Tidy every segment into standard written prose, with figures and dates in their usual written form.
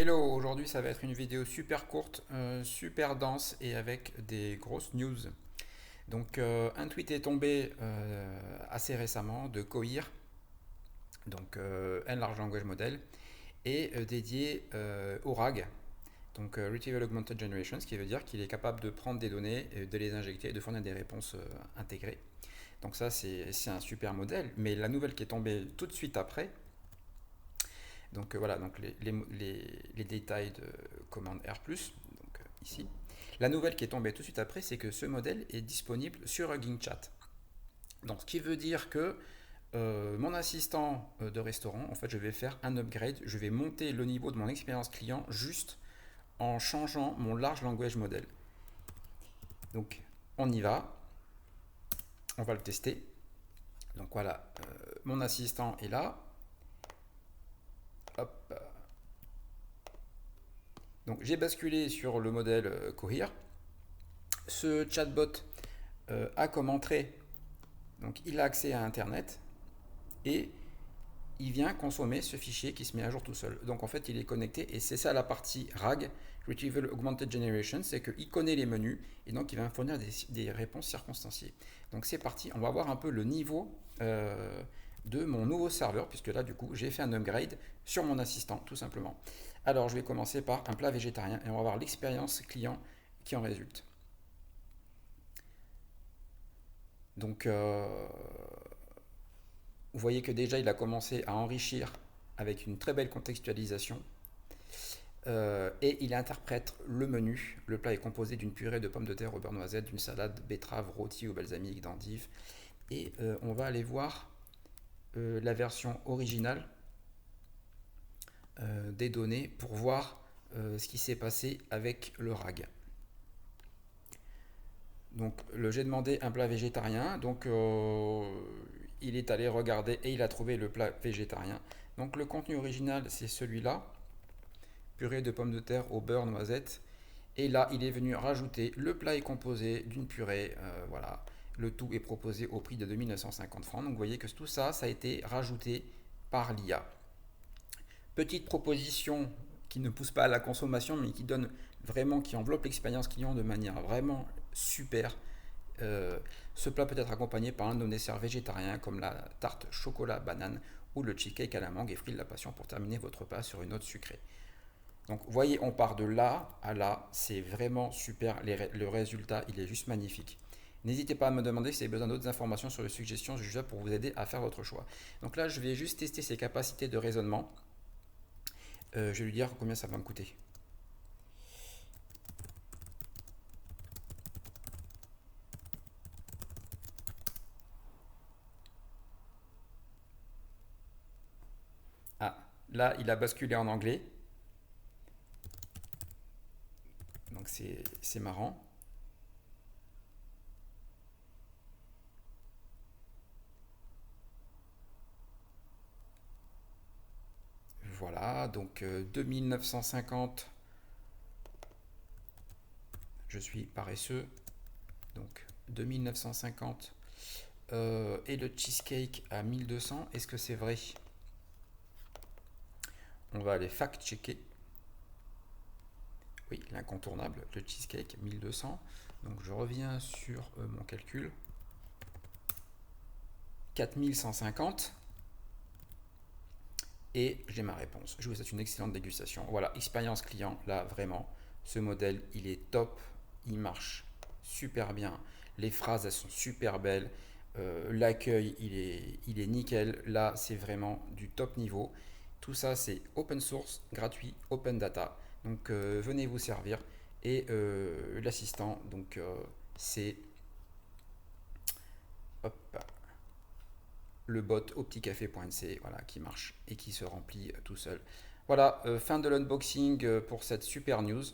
Hello, aujourd'hui ça va être une vidéo super courte, super dense et avec des grosses news. Donc un tweet est tombé assez récemment de Cohere, donc un large language model, et dédié au RAG, donc Retrieval Augmented Generation, ce qui veut dire qu'il est capable de prendre des données, de les injecter et de fournir des réponses intégrées. Donc ça c'est un super modèle, mais la nouvelle qui est tombée tout de suite après, donc voilà, donc les détails de commande R+, donc ici. La nouvelle qui est tombée tout de suite après, c'est que ce modèle est disponible sur Hugging Chat. Donc ce qui veut dire que mon assistant de restaurant, en fait, je vais faire un upgrade, je vais monter le niveau de mon expérience client juste en changeant mon large language model. Donc on y va, on va le tester. Donc voilà, mon assistant est là. Hop. Donc j'ai basculé sur le modèle Cohere. Ce chatbot a comme entrée, donc il a accès à Internet et il vient consommer ce fichier qui se met à jour tout seul. Donc en fait, il est connecté et c'est ça la partie RAG, Retrieval Augmented Generation, c'est qu'il connaît les menus et donc il va fournir des réponses circonstanciées. Donc c'est parti, on va voir un peu le niveau de mon nouveau serveur, puisque là du coup j'ai fait un upgrade sur mon assistant tout simplement. Alors je vais commencer par un plat végétarien et on va voir l'expérience client qui en résulte. Donc vous voyez que déjà il a commencé à enrichir avec une très belle contextualisation. Et il interprète le menu. Le plat est composé d'une purée de pommes de terre au beurre noisette, d'une salade betterave rôtie au balsamique, d'endives. Et on va aller voir la version originale des données pour voir ce qui s'est passé avec le RAG. Donc j'ai demandé un plat végétarien, donc il est allé regarder et il a trouvé le plat végétarien. Donc le contenu original c'est celui-là, purée de pommes de terre au beurre noisette. Et là, il est venu rajouter, le plat est composé d'une purée, voilà. Le tout est proposé au prix de 2950 francs. Donc vous voyez que tout ça, ça a été rajouté par l'IA. Petite proposition qui ne pousse pas à la consommation, mais qui donne vraiment, qui enveloppe l'expérience client de manière vraiment super. Ce plat peut être accompagné par un de nos desserts végétariens comme la tarte chocolat banane ou le cheesecake à la mangue et fruits de la passion pour terminer votre repas sur une note sucrée. Donc, vous voyez, on part de là à là. C'est vraiment super. Le résultat, il est juste magnifique. N'hésitez pas à me demander si vous avez besoin d'autres informations sur les suggestions. Je suis là pour vous aider à faire votre choix. Donc là, je vais juste tester ses capacités de raisonnement. Je vais lui dire combien ça va me coûter. Ah, là, il a basculé en anglais. Donc, c'est marrant. Voilà, donc 2950. Je suis paresseux. Donc 2950 et le cheesecake à 1200. Est-ce que c'est vrai? On va aller fact-checker. Oui, l'incontournable, le cheesecake 1200. Donc je reviens sur mon calcul. 4150. Et j'ai ma réponse. Je vous souhaite une excellente dégustation. Voilà, expérience client, là vraiment, ce modèle, il est top. Il marche super bien. Les phrases, elles sont super belles. L'accueil, il est nickel. Là, c'est vraiment du top niveau. Tout ça, c'est open source, gratuit, open data. Donc, venez vous servir. Et l'assistant, donc, c'est hop, le bot opticafé.nc, voilà, qui marche et qui se remplit tout seul. Voilà, fin de l'unboxing pour cette super news.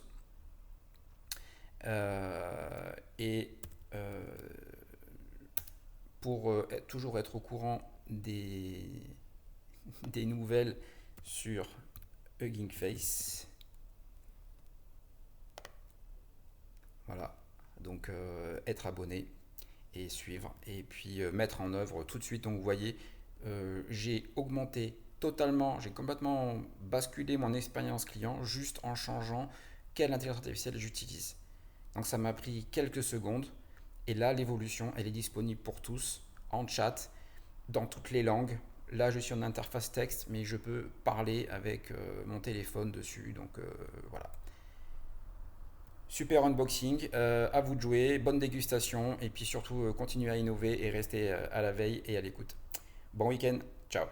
Et pour toujours être au courant des nouvelles sur Hugging Face. Voilà, donc être abonné et suivre et puis mettre en œuvre tout de suite. Donc vous voyez, j'ai augmenté j'ai complètement basculé mon expérience client juste en changeant quelle intelligence artificielle j'utilise. Donc ça m'a pris quelques secondes et là l'évolution elle est disponible pour tous en chat dans toutes les langues. Là je suis en interface texte mais je peux parler avec mon téléphone dessus donc voilà. Super unboxing, à vous de jouer, bonne dégustation et puis surtout continuez à innover et rester à la veille et à l'écoute. Bon week-end, ciao.